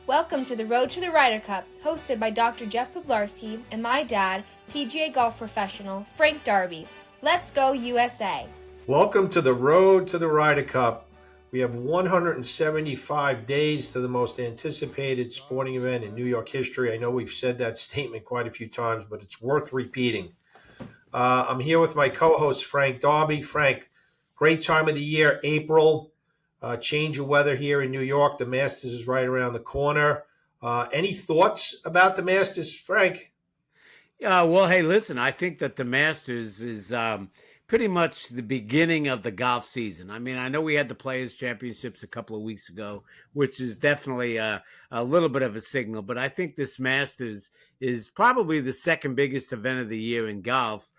Welcome to the Road to the Ryder Cup, hosted by Dr. Jeff Poplarski and my dad, PGA golf professional Frank Darby. Let's go USA! Welcome to the Road to the Ryder Cup. We have 175 days to the most anticipated sporting event in New York history. I know we've said that statement quite a few times, but it's worth repeating. I'm here with my co-host, Frank Darby. Frank, great time of the year, April. Change of weather here in New York. The Masters is right around the corner. Any thoughts about the Masters, Frank? Well, hey, listen, I think that the Masters is pretty much the beginning of the golf season. I mean, I know we had the Players' Championships a couple of weeks ago, which is definitely a little bit of a signal, but I think this Masters is probably the second biggest event of the year in golf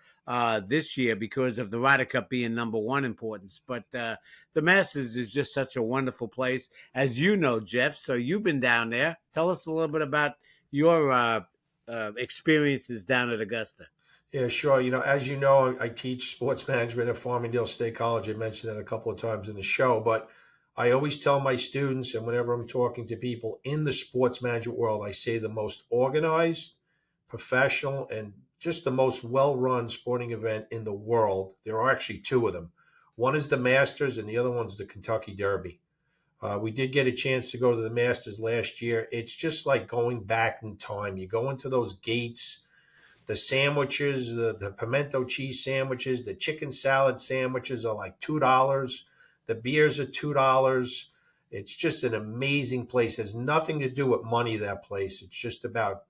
this year because of the Ryder Cup being number one importance. But the Masters is just such a wonderful place, as you know, Jeff. So you've been down there. Tell us a little bit about your experiences down at Augusta. Yeah, sure. As you know, I teach sports management at Farmingdale State College. I mentioned that a couple of times in the show, but I always tell my students, and whenever I'm talking to people in the sports management world, I say the most organized, professional, and just the most well-run sporting event in the world. There are actually two of them. One is the Masters, and the other one's the Kentucky Derby. We did get a chance to go to the Masters last year. It's just like going back in time. You go into those gates, the sandwiches, the pimento cheese sandwiches, the chicken salad sandwiches are like $2. The beers are $2. It's just an amazing place. It has nothing to do with money, that place. It's just about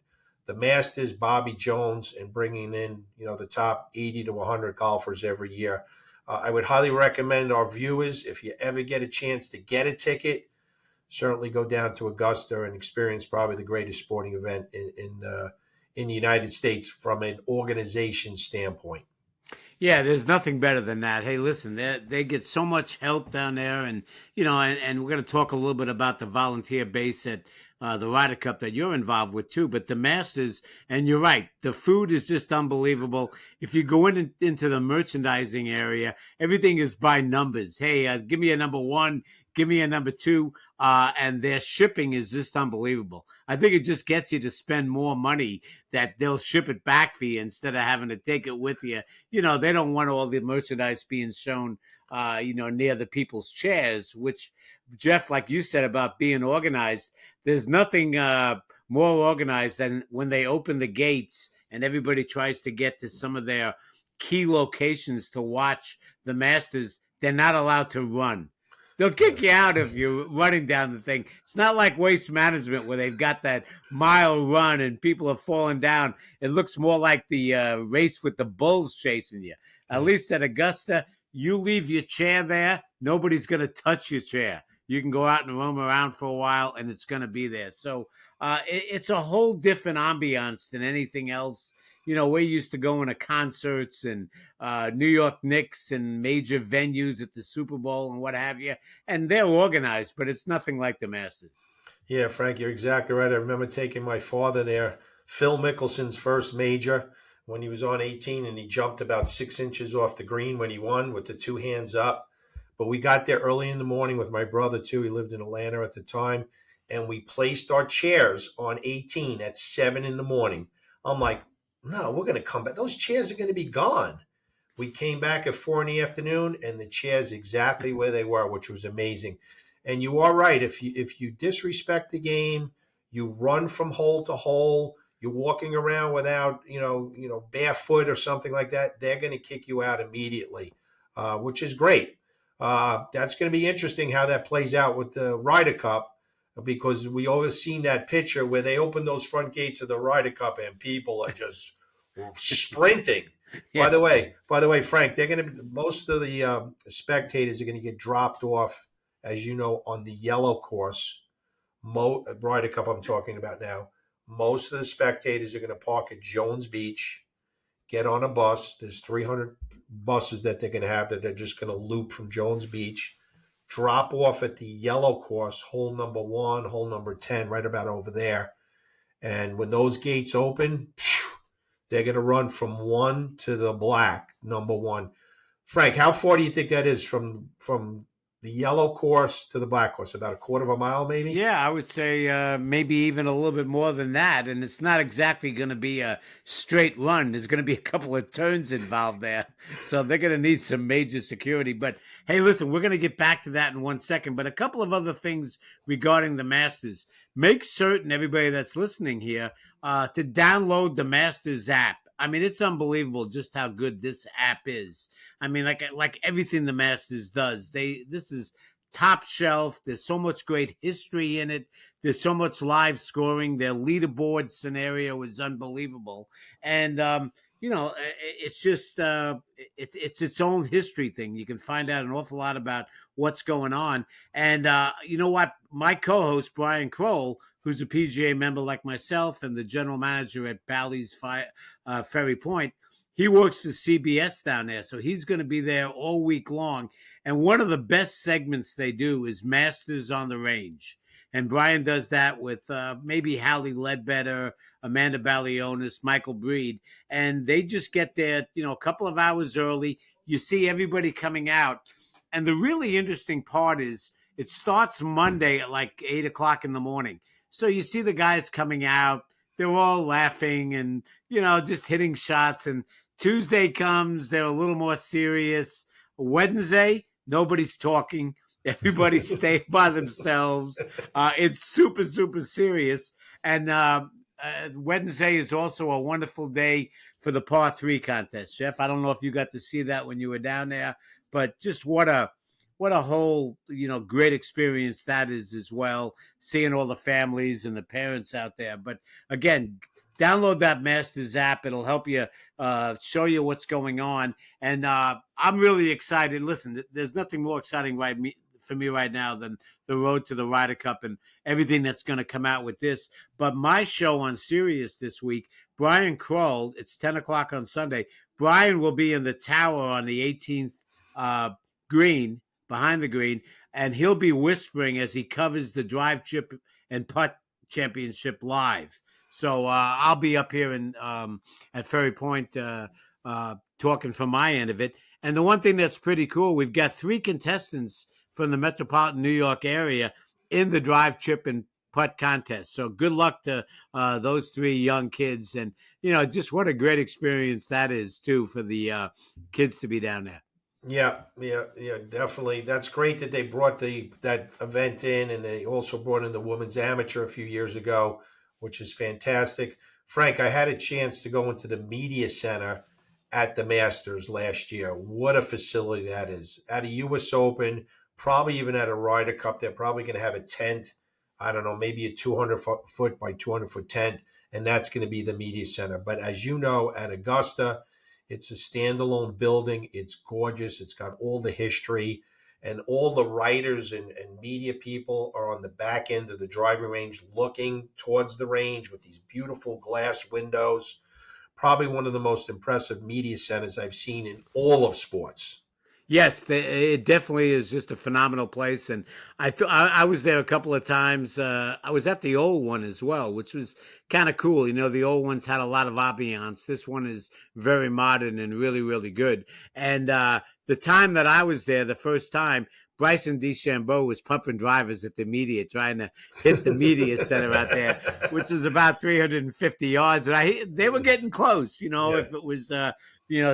the Masters, Bobby Jones, and bringing in, the top 80 to 100 golfers every year. I would highly recommend our viewers, if you ever get a chance to get a ticket, certainly go down to Augusta and experience probably the greatest sporting event in the United States from an organization standpoint. Yeah, there's nothing better than that. Hey, listen, they get so much help down there, and and we're going to talk a little bit about the volunteer base at the Ryder Cup that you're involved with too. But the Masters, and you're right, the food is just unbelievable. If you go into the merchandising area, everything is by numbers. Hey, give me a number one, give me a number two, and their shipping is just unbelievable. I think it just gets you to spend more money that they'll ship it back for you instead of having to take it with you. They don't want all the merchandise being shown, near the people's chairs, which, Jeff, like you said about being organized, there's nothing more organized than when they open the gates and everybody tries to get to some of their key locations to watch the Masters. They're not allowed to run. They'll kick you out if you're running down the thing. It's not like Waste Management where they've got that mile run and people are falling down. It looks more like the race with the bulls chasing you. At least at Augusta, you leave your chair there, nobody's going to touch your chair. You can go out and roam around for a while, and it's going to be there. So it's a whole different ambiance than anything else. We're used to going to concerts and New York Knicks and major venues at the Super Bowl and what have you. And they're organized, but it's nothing like the Masters. Yeah, Frank, you're exactly right. I remember taking my father there, Phil Mickelson's first major, when he was on 18, and he jumped about 6 inches off the green when he won with the two hands up. But we got there early in the morning with my brother, too. He lived in Atlanta at the time. And we placed our chairs on 18 at 7 in the morning. I'm like, no, we're going to come back. Those chairs are going to be gone. We came back at 4 in the afternoon, and the chairs exactly where they were, which was amazing. And you are right. If you disrespect the game, you run from hole to hole, you're walking around without, barefoot or something like that, they're going to kick you out immediately, which is great. That's going to be interesting how that plays out with the Ryder Cup, because we always seen that picture where they open those front gates of the Ryder Cup and people are just sprinting. Yeah. By the way, Frank, they're going to most of the spectators are going to get dropped off, as you know, on the yellow course. Ryder Cup I'm talking about now. Most of the spectators are going to park at Jones Beach, get on a bus. There's 300 buses that they're going to have that they're just going to loop from Jones Beach, drop off at the yellow course, hole number 1, hole number 10, right about over there. And when those gates open, they're going to run from 1 to the black, number 1. Frank, how far do you think that is from the yellow course to the black course, about a quarter of a mile, maybe. Yeah, I would say maybe even a little bit more than that. And it's not exactly going to be a straight run. There's going to be a couple of turns involved there. So they're going to need some major security. But hey, listen, we're going to get back to that in 1 second. But a couple of other things regarding the Masters. Make certain, everybody that's listening here, to download the Masters app. I mean, it's unbelievable just how good this app is. I mean, like everything the Masters does, this is top shelf. There's so much great history in it. There's so much live scoring. Their leaderboard scenario is unbelievable, and it's just it's its own history thing. You can find out an awful lot about what's going on. And you know what? My co-host Brian Kroll, who's a PGA member like myself and the general manager at Bally's Ferry Point, he works for CBS down there, so he's going to be there all week long. And one of the best segments they do is Masters on the Range. And Brian does that with maybe Hallie Ledbetter, Amanda Balionis, Michael Breed. And they just get there, a couple of hours early. You see everybody coming out. And the really interesting part is it starts Monday at like 8 o'clock in the morning. So you see the guys coming out. They're all laughing and, just hitting shots. And Tuesday comes, they're a little more serious. Wednesday, nobody's talking. Everybody's staying by themselves. It's super, super serious. And Wednesday is also a wonderful day for the par 3 contest. Jeff, I don't know if you got to see that when you were down there, but just what a whole, great experience that is as well, seeing all the families and the parents out there. But again, download that Masters app. It'll help you show you what's going on. And I'm really excited. Listen, there's nothing more exciting for me right now than the road to the Ryder Cup and everything that's going to come out with this. But my show on Sirius this week, Brian Kroll, it's 10 o'clock on Sunday. Brian will be in the tower on the 18th green, behind the green, and he'll be whispering as he covers the drive, chip, and putt championship live. So I'll be up here at Ferry Point talking from my end of it. And the one thing that's pretty cool, we've got 3 contestants from the metropolitan New York area in the drive, chip, and putt contest. So good luck to those 3 young kids. And, just what a great experience that is, too, for the kids to be down there. Yeah, definitely. That's great that they brought that event in, and they also brought in the women's amateur a few years ago, which is fantastic. Frank, I had a chance to go into the media center at the Masters last year. What a facility that is. At a U.S. Open, probably even at a Ryder Cup, they're probably going to have a tent. I don't know, maybe a 200-foot by 200-foot tent, and that's going to be the media center. But as you know, at Augusta, it's a standalone building. It's gorgeous. It's got all the history, and all the writers and media people are on the back end of the driving range looking towards the range with these beautiful glass windows. Probably one of the most impressive media centers I've seen in all of sports. Yes, it definitely is just a phenomenal place. And I was there a couple of times. I was at the old one as well, which was kind of cool. The old ones had a lot of ambiance. This one is very modern and really, really good. And the time that I was there, the first time, Bryson DeChambeau was pumping drivers at the media, trying to hit the media center out there, which is about 350 yards. And they were getting close, if it was,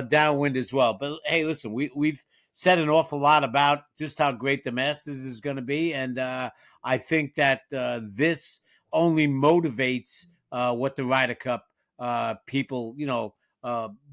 downwind as well. But hey, listen, we've said an awful lot about just how great the Masters is going to be. And I think that this only motivates what the Ryder Cup people,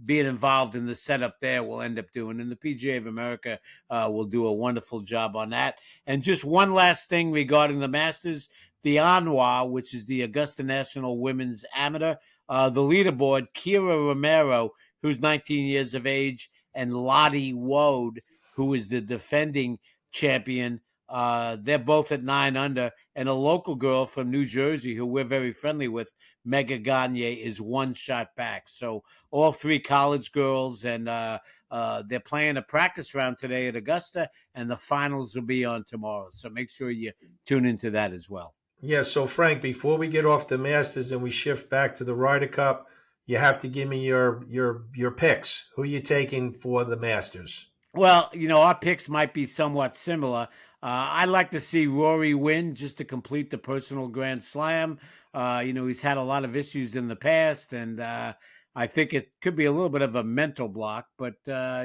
being involved in the setup there will end up doing. And the PGA of America will do a wonderful job on that. And just one last thing regarding the Masters, the ANWA, which is the Augusta National Women's Amateur, the leaderboard, Kira Romero, who's 19 years of age, and Lottie Wode, who is the defending champion. They're both at 9 under. And a local girl from New Jersey, who we're very friendly with, Mega Gagne, is 1 shot back. So all 3 college girls, and they're playing a practice round today at Augusta, and the finals will be on tomorrow. So make sure you tune into that as well. Yeah, so Frank, before we get off the Masters and we shift back to the Ryder Cup, you have to give me your picks. Who are you taking for the Masters? Well, our picks might be somewhat similar. I'd like to see Rory win just to complete the personal Grand Slam. He's had a lot of issues in the past, and I think it could be a little bit of a mental block. But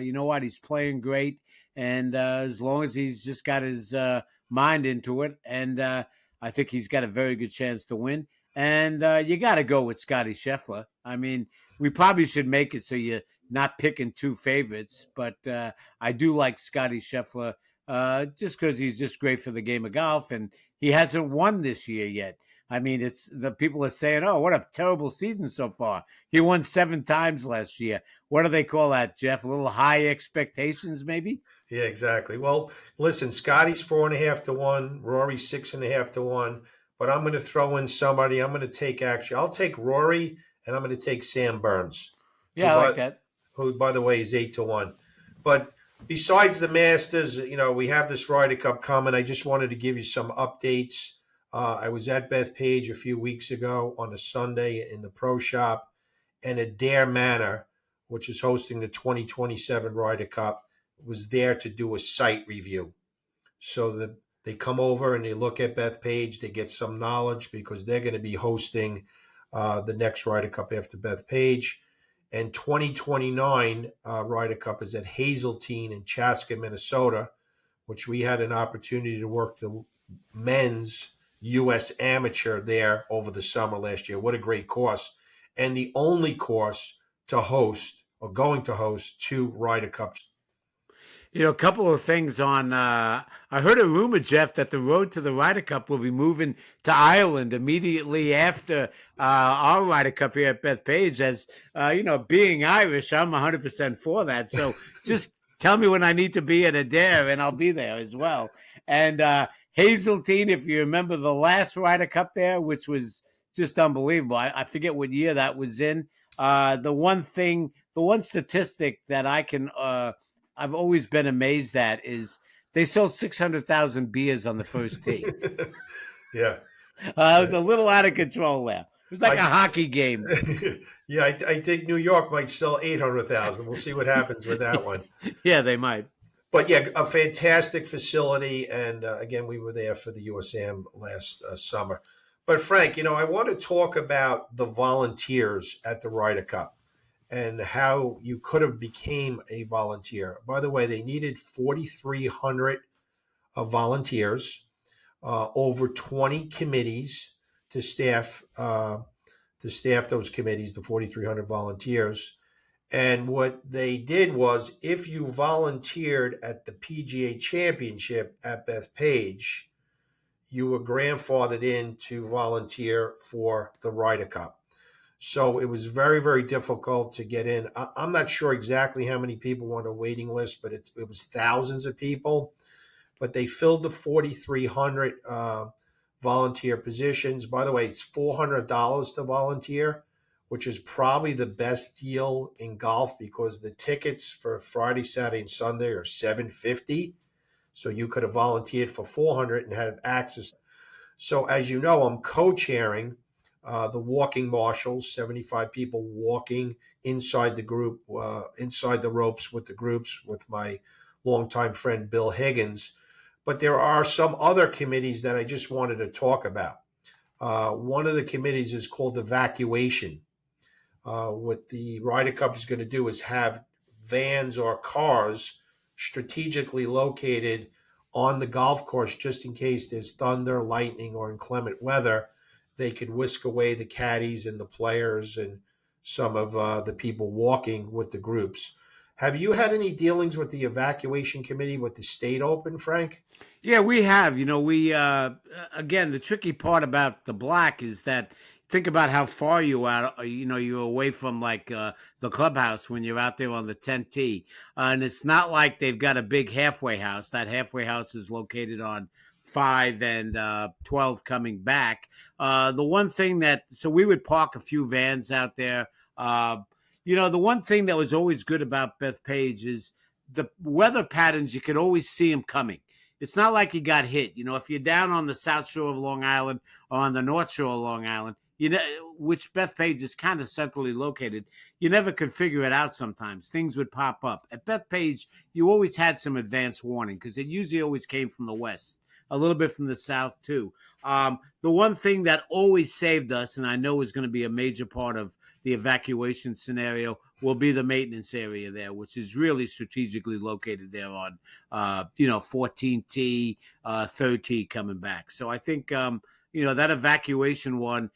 you know what? He's playing great, and as long as he's just got his mind into it, and I think he's got a very good chance to win. And you got to go with Scotty Scheffler. I mean, we probably should make it so you're not picking two favorites, but I do like Scotty Scheffler just because he's just great for the game of golf, and he hasn't won this year yet. I mean, it's the people are saying, "Oh, what a terrible season so far." He won 7 times last year. What do they call that, Jeff? A little high expectations, maybe? Yeah, exactly. Well, listen, Scotty's 4.5 to 1, Rory's 6.5 to 1, but I'm going to throw in somebody. I'll take Rory, and I'm going to take Sam Burns, who Yeah, I like that. by the way, is 8 to 1. But besides the Masters, we have this Ryder Cup coming. I just wanted to give you some updates. I was at Bethpage a few weeks ago on a Sunday in the pro shop, and Adair Manor, which is hosting the 2027 Ryder Cup, was there to do a site review. So they come over and they look at Bethpage. They get some knowledge because they're going to be hosting the next Ryder Cup after Bethpage. And 2029 Ryder Cup is at Hazeltine in Chaska, Minnesota, which we had an opportunity to work the men's U.S. Amateur there over the summer last year. What a great course. And the only course to host or going to host 2 Ryder Cups. A couple of things on. I heard a rumor, Jeff, that the road to the Ryder Cup will be moving to Ireland immediately after our Ryder Cup here at Bethpage. As being Irish, I'm 100% for that. So just tell me when I need to be at Adair, and I'll be there as well. And Hazeltine, if you remember the last Ryder Cup there, which was just unbelievable. I forget what year that was in. The one statistic that I've always been amazed at is they sold 600,000 beers on the first tee. Yeah. It was a little out of control there. It was like a hockey game. Yeah, I think New York might sell 800,000. We'll see what happens with that one. Yeah, they might. But yeah, a fantastic facility. And again, we were there for the USAM last summer. But Frank, I want to talk about the volunteers at the Ryder Cup and how you could have became a volunteer. By the way, they needed 4,300 volunteers, over 20 committees to staff those committees, the 4,300 volunteers. And what they did was, if you volunteered at the PGA Championship at Bethpage, you were grandfathered in to volunteer for the Ryder Cup. So it was very, very difficult to get in. I'm not sure exactly how many people were on a waiting list, but it was thousands of people. But they filled the 4,300 volunteer positions. By the way, it's $400 to volunteer, which is probably the best deal in golf because the tickets for Friday, Saturday, and Sunday are $750. So you could have volunteered for $400 and had access. So as you know, I'm co-chairing the walking marshals, 75 people walking inside the group, inside the ropes with the groups with my longtime friend Bill Higgins. But there are some other committees that I just wanted to talk about. One of the committees is called evacuation. What the Ryder Cup is going to do is have vans or cars strategically located on the golf course just in case there's thunder, lightning, or inclement weather. They could whisk away the caddies and the players and some of the people walking with the groups. Have you had any dealings with the evacuation committee with the state open, Frank? Yeah, we have. Again, the tricky part about the black is that think about how far you are. You're away from like the clubhouse when you're out there on the 10th tee, and it's not like they've got a big halfway house. That halfway house is located on 5 and 12 coming back. The one thing so we would park a few vans out there. The one thing that was always good about Bethpage is the weather patterns. You could always see them coming. It's not like you got hit. If you're down on the South Shore of Long Island or on the North Shore of Long Island, which Bethpage is kind of centrally located, you never could figure it out sometimes. Things would pop up. At Bethpage, you always had some advance warning because it usually always came from the west, a little bit from the south too. The one thing that always saved us, and I know is going to be a major part of the evacuation scenario, will be the maintenance area there, which is really strategically located there on, 14T, 3rd coming back. So I think, that evacuation one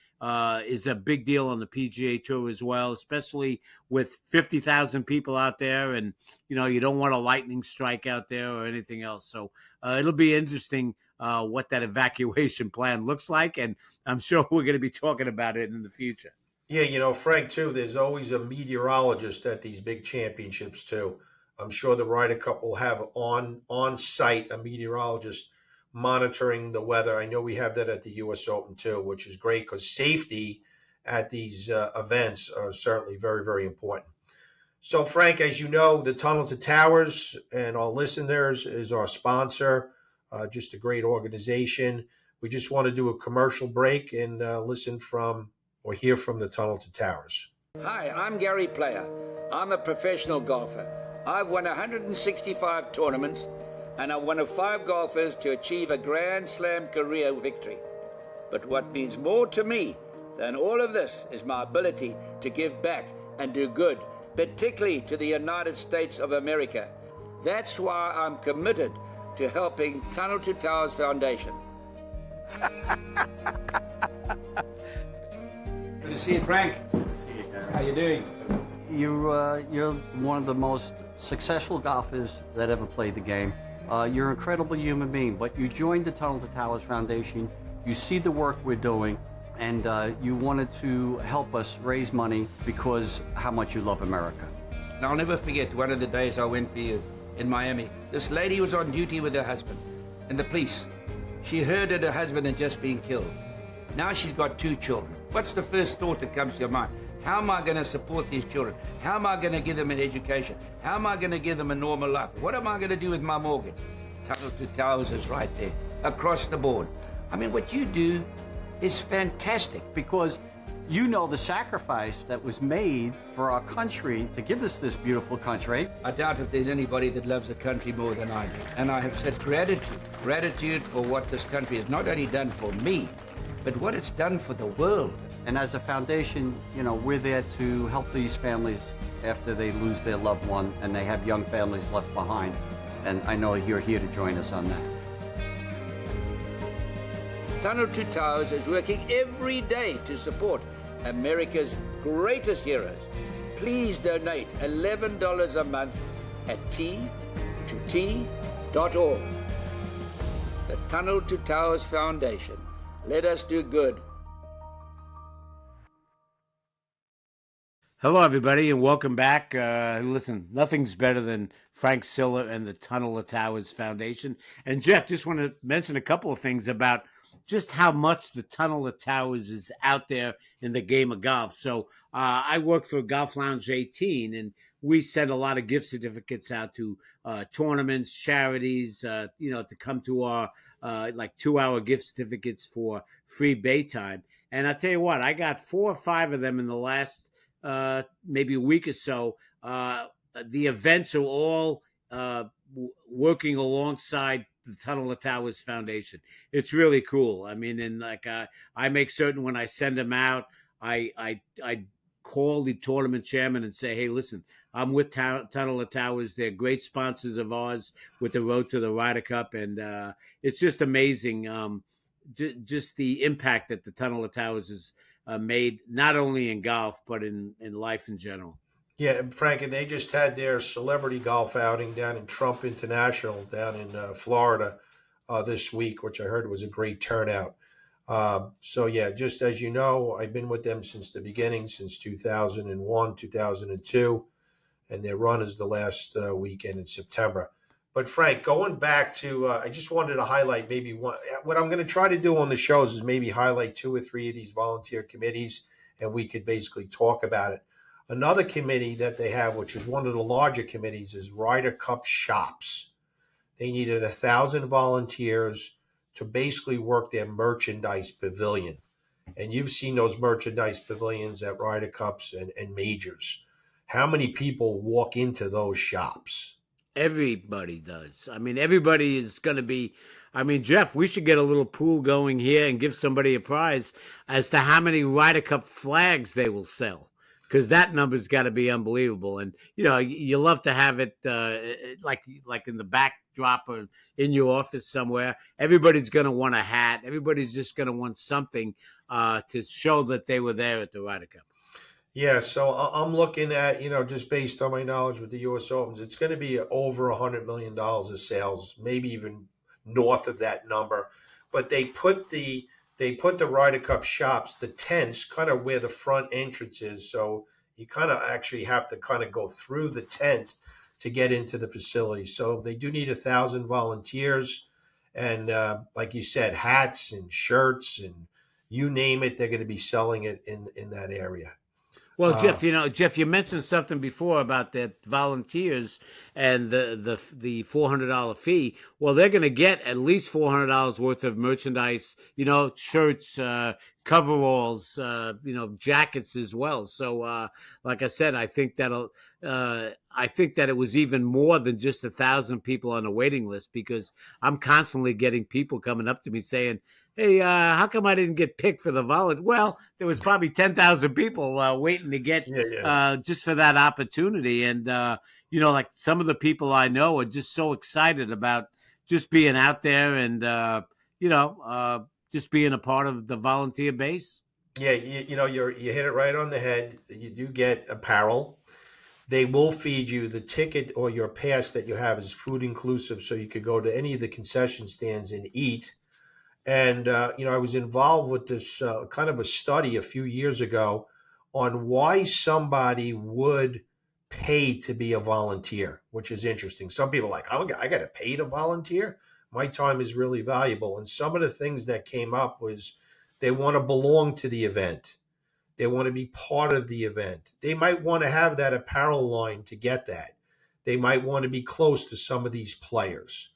is a big deal on the PGA Tour as well, especially with 50,000 people out there. And, you don't want a lightning strike out there or anything else. So it'll be interesting what that evacuation plan looks like. And I'm sure we're going to be talking about it in the future. Yeah, Frank, too, there's always a meteorologist at these big championships, too. I'm sure the Ryder Cup will have on site a meteorologist monitoring the weather. I know we have that at the U.S. Open, too, which is great because safety at these events are certainly very, very important. So, Frank, as you know, the Tunnel to Towers and our listeners is our sponsor, just a great organization. We just want to do a commercial break and listen from or hear from the Tunnel to Towers. Hi, I'm Gary Player. I'm a professional golfer. I've won 165 tournaments, and I'm one of 5 golfers to achieve a Grand Slam career victory. But what means more to me than all of this is my ability to give back and do good, particularly to the United States of America. That's why I'm committed to helping Tunnel to Towers Foundation. Good to see you, Frank. Good to see you, Darby. How you doing? You're one of the most successful golfers that ever played the game. You're an incredible human being, but you joined the Tunnel to Towers Foundation. You see the work we're doing, and you wanted to help us raise money because how much you love America. And I'll never forget one of the days I went for you in Miami. This lady was on duty with her husband, and the police. She heard that her husband had just been killed. Now she's got 2 children. What's the first thought that comes to your mind? How am I going to support these children? How am I going to give them an education? How am I going to give them a normal life? What am I going to do with my mortgage? Tunnel to Towers is right there, across the board. I mean, what you do is fantastic. Because you know the sacrifice that was made for our country to give us this beautiful country. I doubt if there's anybody that loves the country more than I do. And I have said gratitude for what this country has not only done for me, but what it's done for the world. And as a foundation, we're there to help these families after they lose their loved one and they have young families left behind. And I know you're here to join us on that. Tunnel to Towers is working every day to support America's greatest heroes. Please donate $11 a month at t2t.org. The Tunnel to Towers Foundation. Let us do good. Hello, everybody, and welcome back. Listen, nothing's better than Frank Siller and the Tunnel to Towers Foundation. And Jeff, just want to mention a couple of things about just how much the Tunnel to Towers is out there in the game of golf. So I work for Golf Lounge 18, and we send a lot of gift certificates out to tournaments, charities, to come to our 2-hour gift certificates for free bay time. And I tell you what, I got 4 or 5 of them in the last maybe a week or so. The events are all working alongside the Tunnel to Towers Foundation. It's really cool. I mean, and I make certain when I send them out, I call the tournament chairman and say, hey, listen, I'm with Tunnel to Towers. They're great sponsors of ours with the road to the Ryder Cup. And it's just amazing, just the impact that the Tunnel to Towers has made, not only in golf, but in life in general. Yeah, Frank, and they just had their celebrity golf outing down in Trump International down in Florida this week, which I heard was a great turnout. So, yeah, just as you know, I've been with them since the beginning, since 2001, 2002, and their run is the last weekend in September. But, Frank, going back to I just wanted to highlight maybe one. What I'm going to try to do on the shows is maybe highlight 2 or 3 of these volunteer committees, and we could basically talk about it. Another committee that they have, which is one of the larger committees, is Ryder Cup Shops. They needed 1,000 volunteers to basically work their merchandise pavilion. and you've seen those merchandise pavilions at Ryder Cups and majors. How many people walk into those shops? Everybody does. I mean, everybody is going to be. I mean, Jeff, we should get a little pool going here and give somebody a prize as to how many Ryder Cup flags they will sell, because that number's got to be unbelievable. And you know, you love to have it like in the backdrop or in your office somewhere. Everybody's going to want a hat. Everybody's just going to want something to show that they were there at the Ryder Cup. Yeah, so I'm looking at, just based on my knowledge with the U.S. Opens, it's going to be over $100 million of sales, maybe even north of that number. But they put the Ryder Cup shops, the tents, kind of where the front entrance is. So you kind of actually have to kind of go through the tent to get into the facility. So they do need 1,000 volunteers, and like you said, hats and shirts and you name it, they're going to be selling it in that area. Well, Jeff, Jeff, you mentioned something before about the volunteers and the $400 fee. Well, they're going to get at least $400 worth of merchandise, shirts, coveralls, jackets as well. So, like I said, I think that it was even more than just 1,000 people on the waiting list, because I'm constantly getting people coming up to me saying, "Hey, how come I didn't get picked for the volunteer?" Well, there was probably 10,000 people waiting to get just for that opportunity. And, like some of the people I know are just so excited about just being out there and, just being a part of the volunteer base. Yeah, you hit it right on the head. You do get apparel. They will feed you. The ticket or your pass that you have is food inclusive, so you could go to any of the concession stands and eat. And, I was involved with this kind of a study a few years ago on why somebody would pay to be a volunteer, which is interesting. Some people are like, oh, I got to pay to volunteer. My time is really valuable. And some of the things that came up was they want to belong to the event. They want to be part of the event. They might want to have that apparel line to get that. They might want to be close to some of these players.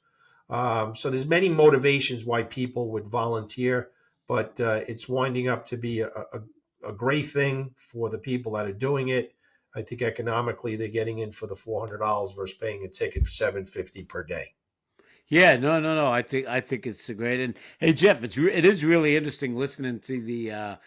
So there's many motivations why people would volunteer, but it's winding up to be a great thing for the people that are doing it. I think economically they're getting in for the $400 versus paying a ticket for $750 per day. Yeah, no. I think it's great. And hey, Jeff, it is really interesting listening to the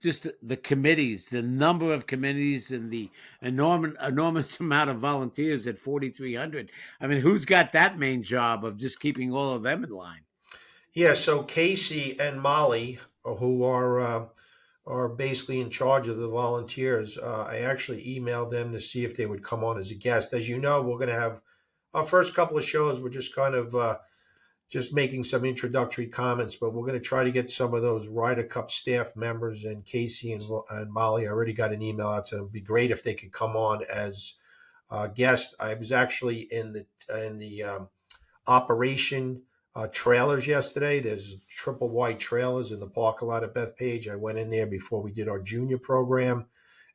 just the committees, the number of committees, and the enormous amount of volunteers at 4,300. I mean, who's got that main job of just keeping all of them in line? Yeah, so Casey and Molly, who are basically in charge of the volunteers, I actually emailed them to see if they would come on as a guest. As you know, we're going to have our first couple of shows. We're just kind of just making some introductory comments, but we're going to try to get some of those Ryder Cup staff members, and Casey and Molly. I already got an email out to them. It'd be great if they could come on as guests. I was actually in the operation trailers yesterday. There's triple wide trailers in the parking lot at Bethpage. I went in there before we did our junior program,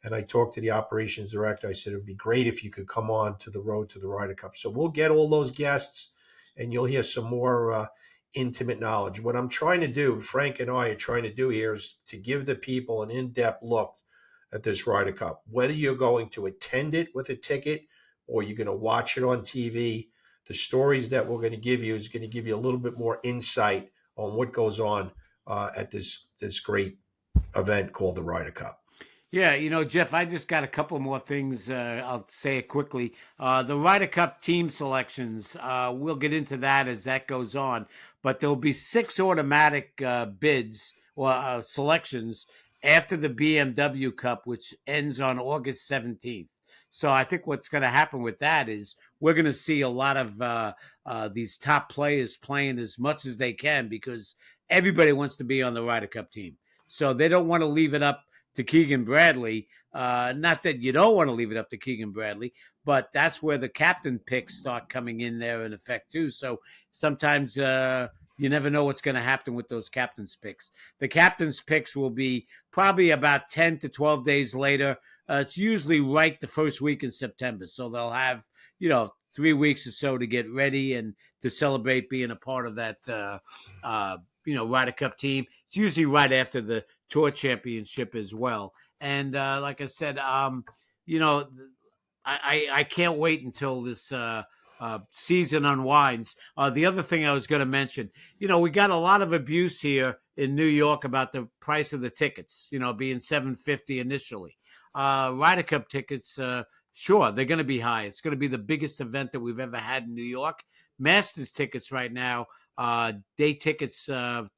and I talked to the operations director. I said, it would be great if you could come on to the road to the Ryder Cup. So we'll get all those guests, and you'll hear some more intimate knowledge. What I'm trying to do, Frank and I are trying to do here, is to give the people an in-depth look at this Ryder Cup. Whether you're going to attend it with a ticket or you're going to watch it on TV, the stories that we're going to give you is going to give you a little bit more insight on what goes on at this great event called the Ryder Cup. Yeah, Jeff, I just got a couple more things. I'll say it quickly. The Ryder Cup team selections, we'll get into that as that goes on. But there'll be 6 automatic bids or selections after the BMW Cup, which ends on August 17th. So I think what's going to happen with that is we're going to see a lot of these top players playing as much as they can, because everybody wants to be on the Ryder Cup team. So they don't want to leave it up to Keegan Bradley. Not that you don't want to leave it up to Keegan Bradley, but that's where the captain picks start coming in there in effect too. So sometimes you never know what's going to happen with those captain's picks. The captain's picks will be probably about 10 to 12 days later. It's usually right the first week in September. So they'll have, 3 weeks or so to get ready and to celebrate being a part of that, Ryder Cup team. It's usually right after the tour championship as well. And like I said, you know, I can't wait until this season unwinds. The other thing I was going to mention, you know, we got a lot of abuse here in New York about the price of the tickets, you know, being $750 initially. Ryder Cup tickets, sure, they're going to be high. It's going to be the biggest event that we've ever had in New York. Masters tickets right now, day tickets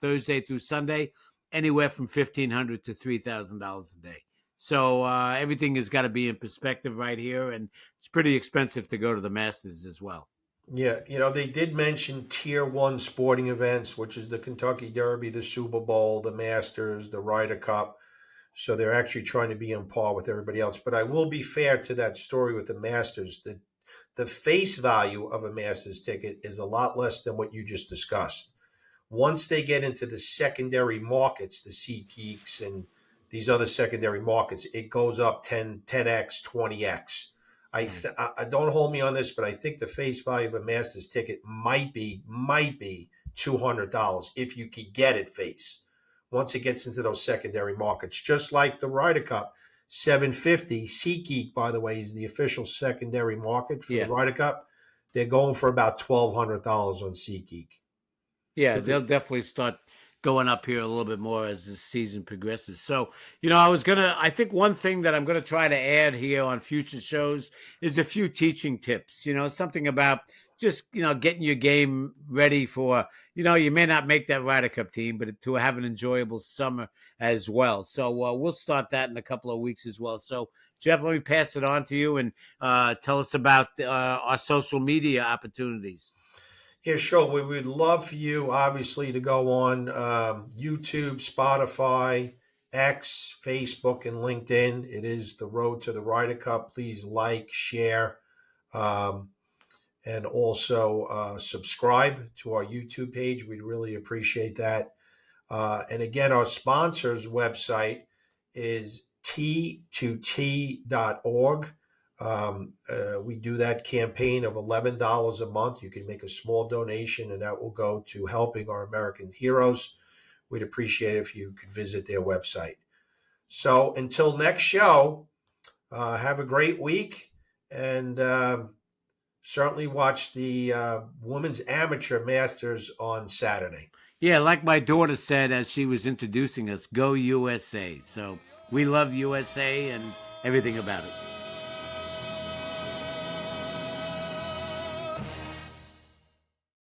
Thursday through Sunday, anywhere from $1,500 to $3,000 a day. So everything has got to be in perspective right here, and it's pretty expensive to go to the Masters as well. Yeah, you know, they did mention tier one sporting events, which is the Kentucky Derby, the Super Bowl, the Masters, the Ryder Cup. So they're actually trying to be on par with everybody else. But I will be fair to that story with the Masters. The face value of a Masters ticket is a lot less than what you just discussed. Once they get into the secondary markets, the SeatGeeks and these other secondary markets, it goes up 10x, 20x. I don't hold me on this, but I think the face value of a Masters ticket might be $200 if you could get it face. Once it gets into those secondary markets, just like the Ryder Cup, $750. SeatGeek, by the way, is the official secondary market for the Ryder Cup. They're going for about $1,200 on SeatGeek. Yeah, they'll definitely start going up here a little bit more as the season progresses. So, you know, I think one thing that I'm going to try to add here on future shows is a few teaching tips, you know, something about just, you know, getting your game ready for, you know, you may not make that Ryder Cup team, but to have an enjoyable summer as well. So we'll start that in a couple of weeks as well. So, Jeff, let me pass it on to you and tell us about our social media opportunities. Yeah, sure. We would love for you, obviously, to go on YouTube, Spotify, X, Facebook, and LinkedIn. It is the road to the Ryder Cup. Please like, share, and also subscribe to our YouTube page. We'd really appreciate that. And again, our sponsor's website is t2t.org. We do that campaign of $11 a month. You can make a small donation, and that will go to helping our American heroes. We'd appreciate it if you could visit their website. So until next show, have a great week, and certainly watch the Women's Amateur Masters on Saturday. Yeah, like my daughter said as she was introducing us, go USA. So we love USA and everything about it.